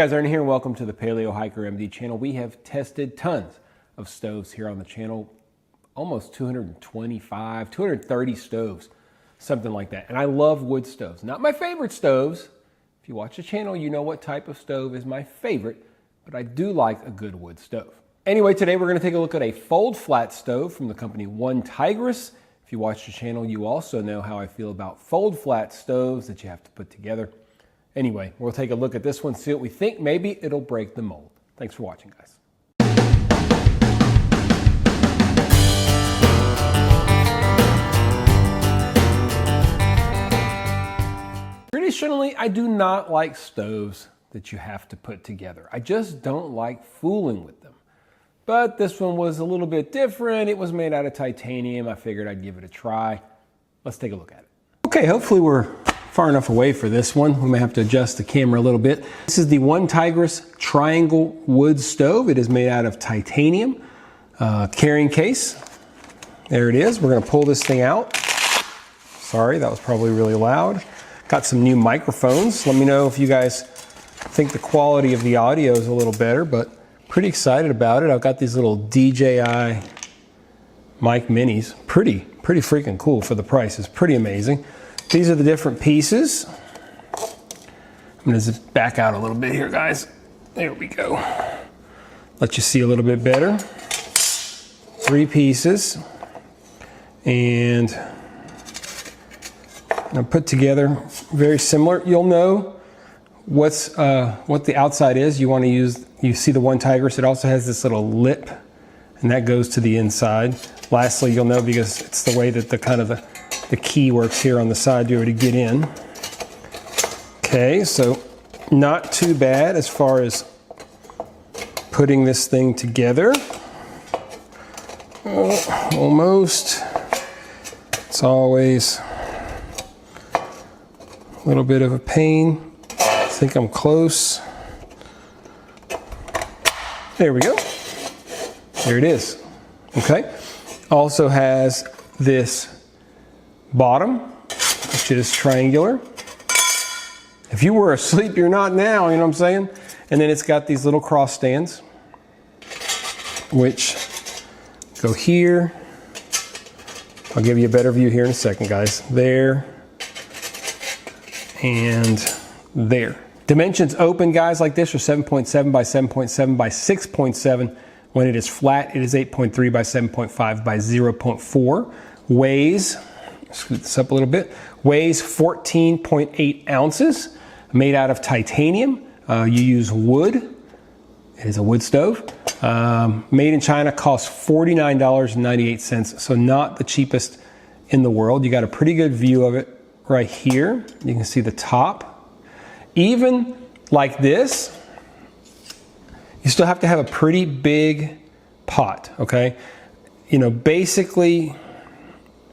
Hey guys, Ernie here and welcome to the Paleo Hiker MD channel. We have tested tons of stoves here on the channel, almost 225, 230 stoves, something like that. And I love wood stoves. Not my favorite stoves. If you watch the channel, you know what type of stove is my favorite, but I do like a good wood stove. Anyway, today we're going to take a look at a fold flat stove from the company Tigris. If you watch the channel, you also know how I feel about fold flat stoves that you have to put together. Anyway, we'll take a look at this one, see what we think. Maybe it'll break the mold. Thanks for watching, guys. Traditionally, I do not like stoves that you have to put together. I just don't like fooling with them. But this one was a little bit different. It was made out of titanium. I figured I'd give it a try. Let's take a look at it. Okay, hopefully we're far enough away for this one. We may have to adjust the camera a little bit. This is the Tigris triangle wood stove. It is made out of titanium carrying case. There it is. We're going to pull this thing out. Sorry, that was probably really loud. Got some new microphones. Let me know if you guys think the quality of the audio is a little better, but pretty excited about it. I've got these little DJI mic minis. Pretty freaking cool for the price. It's pretty amazing. These are the different pieces. I'm going to zip back out a little bit here, guys. There we go. Let you see a little bit better. 3 pieces. And I'm put together very similar. You'll know what the outside is. You want to use, you see the Tigris, it also has this little lip, and that goes to the inside. Lastly, you'll know because it's the way that the key works here on the side to be able to get in. Okay, so not too bad as far as putting this thing together. Oh, almost. It's always a little bit of a pain. I think I'm close. There we go. There it is. Okay. Also has this bottom, which is triangular. If you were asleep, you're not now, you know what I'm saying? And then it's got these little cross stands, which go here. I'll give you a better view here in a second, guys. There and there. Dimensions open, guys, like this are 7.7 by 7.7 by 6.7. When it is flat, it is 8.3 by 7.5 by 0.4. Weighs, scoot this up a little bit, weighs 14.8 ounces, made out of titanium. You use wood. It is a wood stove. Made in China, costs $49.98, so not the cheapest in the world. You got a pretty good view of it right here. You can see the top. Even like this, you still have to have a pretty big pot, okay? You know, basically,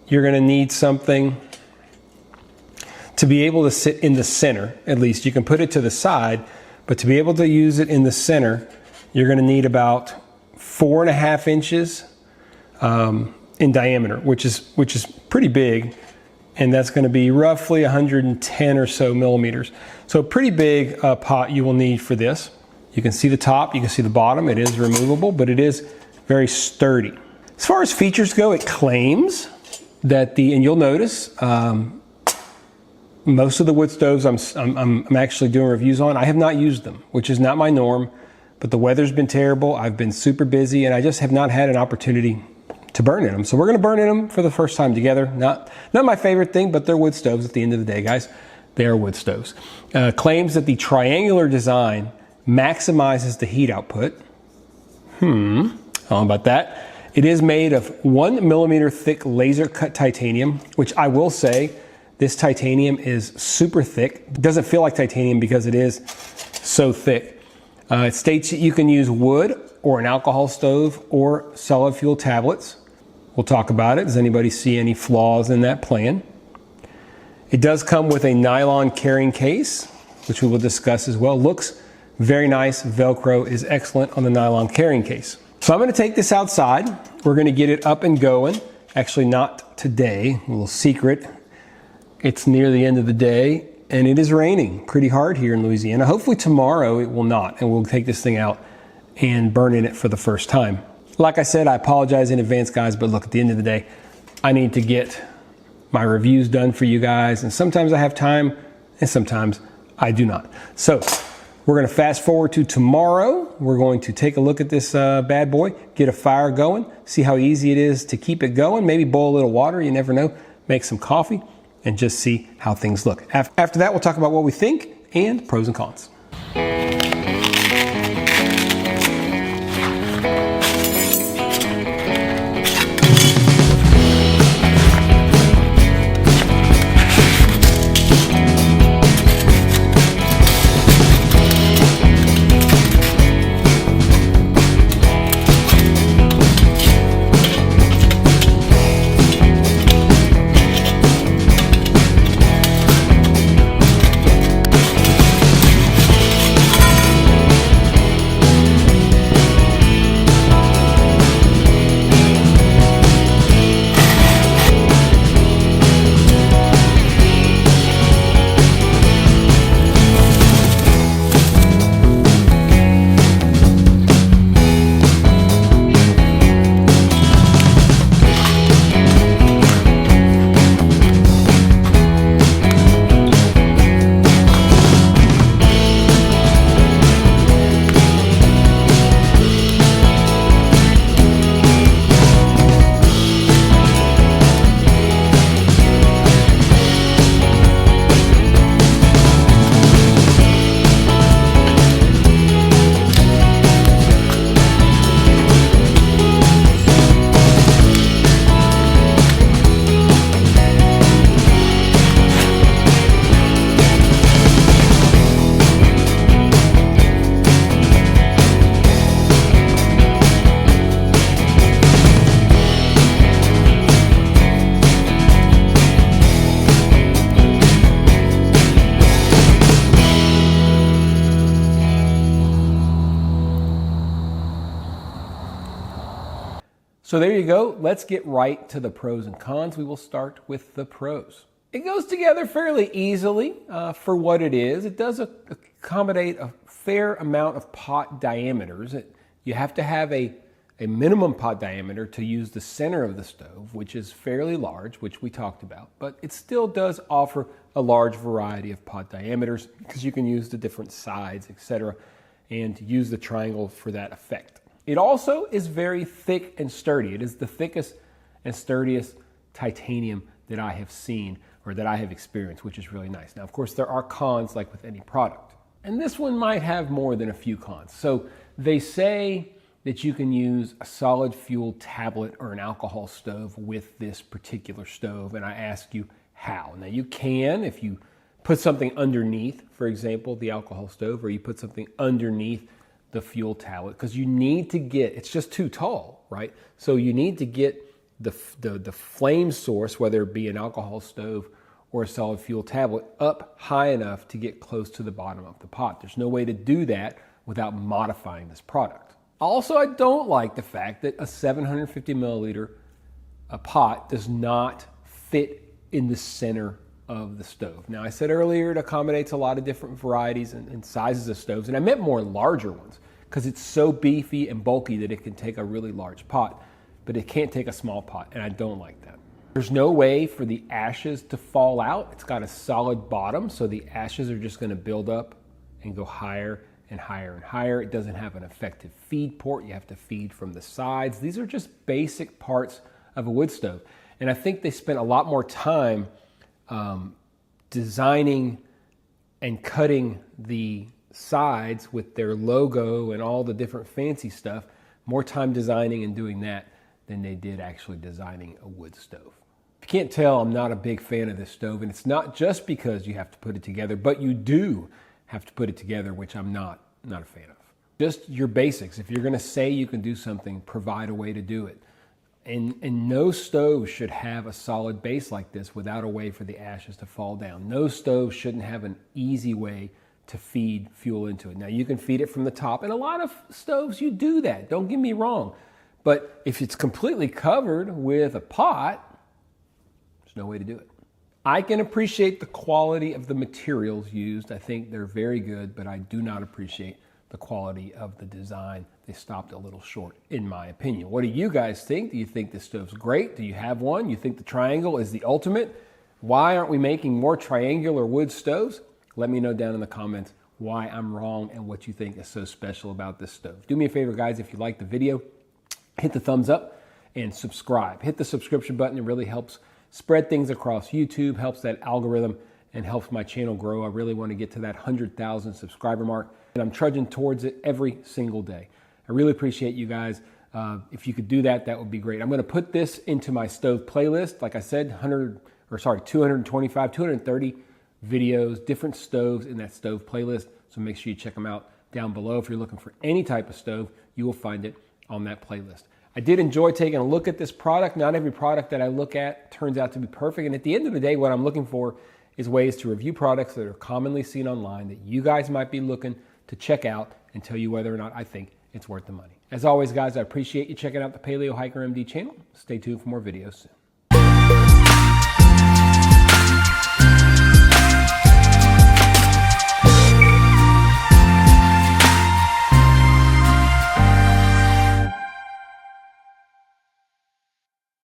you're gonna need something to be able to sit in the center, at least. You can put it to the side, but to be able to use it in the center, you're gonna need about 4.5 inches in diameter, which is pretty big, and that's gonna be roughly 110 or so millimeters. So a pretty big pot you will need for this. You can see the top, you can see the bottom. It is removable, but it is very sturdy. As far as features go, it claims that and you'll notice, most of the wood stoves I'm actually doing reviews on, I have not used them, which is not my norm, but the weather's been terrible. I've been super busy, and I just have not had an opportunity to burn in them. So we're gonna burn in them for the first time together. Not my favorite thing, but they're wood stoves at the end of the day, guys. They are wood stoves. Claims that the triangular design maximizes the heat output. I don't know about that. It is made of 1 millimeter thick laser cut titanium, which I will say, this titanium is super thick. It doesn't feel like titanium because it is so thick. It states that you can use wood or an alcohol stove or solid fuel tablets. We'll talk about it. Does anybody see any flaws in that plan? It does come with a nylon carrying case, which we will discuss as well. Looks very nice. Velcro is excellent on the nylon carrying case. So I'm going to take this outside. We're going to get it up and going. Actually, not today. A little secret. It's near the end of the day. and it is raining pretty hard here in Louisiana. Hopefully tomorrow it will not, and we'll take this thing out and burn in it for the first time. Like I said, I apologize in advance, guys, but look, at the end of the day, I need to get my reviews done for you guys, and sometimes I have time, and sometimes I do not. So we're going to fast forward to tomorrow. We're going to take a look at this bad boy, get a fire going, see how easy it is to keep it going, maybe boil a little water, you never know, make some coffee, and just see how things look. After that, we'll talk about what we think and pros and cons. So there you go. Let's get right to the pros and cons. We will start with the pros. It goes together fairly easily for what it is. It does accommodate a fair amount of pot diameters. You have to have a minimum pot diameter to use the center of the stove, which is fairly large, which we talked about, but it still does offer a large variety of pot diameters because you can use the different sides, etc., and use the triangle for that effect. It also is very thick and sturdy. It is the thickest and sturdiest titanium that I have seen or that I have experienced, which is really nice. Now, of course, there are cons like with any product, and this one might have more than a few cons. So they say that you can use a solid fuel tablet or an alcohol stove with this particular stove, and I ask you how. Now, you can if you put something underneath, for example, the alcohol stove, or you put something underneath the fuel tablet, because you need to get, it's just too tall, right? So you need to get the flame source, whether it be an alcohol stove or a solid fuel tablet, up high enough to get close to the bottom of the pot. There's no way to do that without modifying this product. Also, I don't like the fact that a 750 milliliter pot does not fit in the center of the stove. Now, I said earlier it accommodates a lot of different varieties and sizes of stoves, and I meant more larger ones because it's so beefy and bulky that it can take a really large pot, but it can't take a small pot, and I don't like that. There's no way for the ashes to fall out. It's got a solid bottom, so the ashes are just going to build up and go higher and higher and higher. It doesn't have an effective feed port. You have to feed from the sides. These are just basic parts of a wood stove, and I think they spent a lot more time designing and cutting the sides with their logo and all the different fancy stuff, more time designing and doing that than they did actually designing a wood stove. If you can't tell, I'm not a big fan of this stove, and it's not just because you have to put it together, but you do have to put it together, which I'm not a fan of. Just your basics. If you're going to say you can do something, provide a way to do it. And no stove should have a solid base like this without a way for the ashes to fall down. No stove shouldn't have an easy way to feed fuel into it. Now, you can feed it from the top, and a lot of stoves, you do that. Don't get me wrong. But if it's completely covered with a pot, there's no way to do it. I can appreciate the quality of the materials used. I think they're very good, but I do not appreciate the quality of the design. They stopped a little short, in my opinion. What do you guys think? Do you think this stove's great? Do you have one? You think the triangle is the ultimate? Why aren't we making more triangular wood stoves? Let me know down in the comments why I'm wrong and what you think is so special about this stove. Do me a favor, guys, if you like the video, hit the thumbs up and subscribe. Hit the subscription button. It really helps spread things across YouTube, helps that algorithm, and helps my channel grow. I really want to get to that 100,000 subscriber mark, and I'm trudging towards it every single day. I really appreciate you guys. If you could do that, that would be great. I'm going to put this into my stove playlist. Like I said, 225, 230 videos, different stoves in that stove playlist. So make sure you check them out down below. If you're looking for any type of stove, you will find it on that playlist. I did enjoy taking a look at this product. Not every product that I look at turns out to be perfect. And at the end of the day, what I'm looking for is ways to review products that are commonly seen online that you guys might be looking to check out and tell you whether or not I think it's worth the money. As always, guys, I appreciate you checking out the Paleo Hiker MD channel. Stay tuned for more videos soon.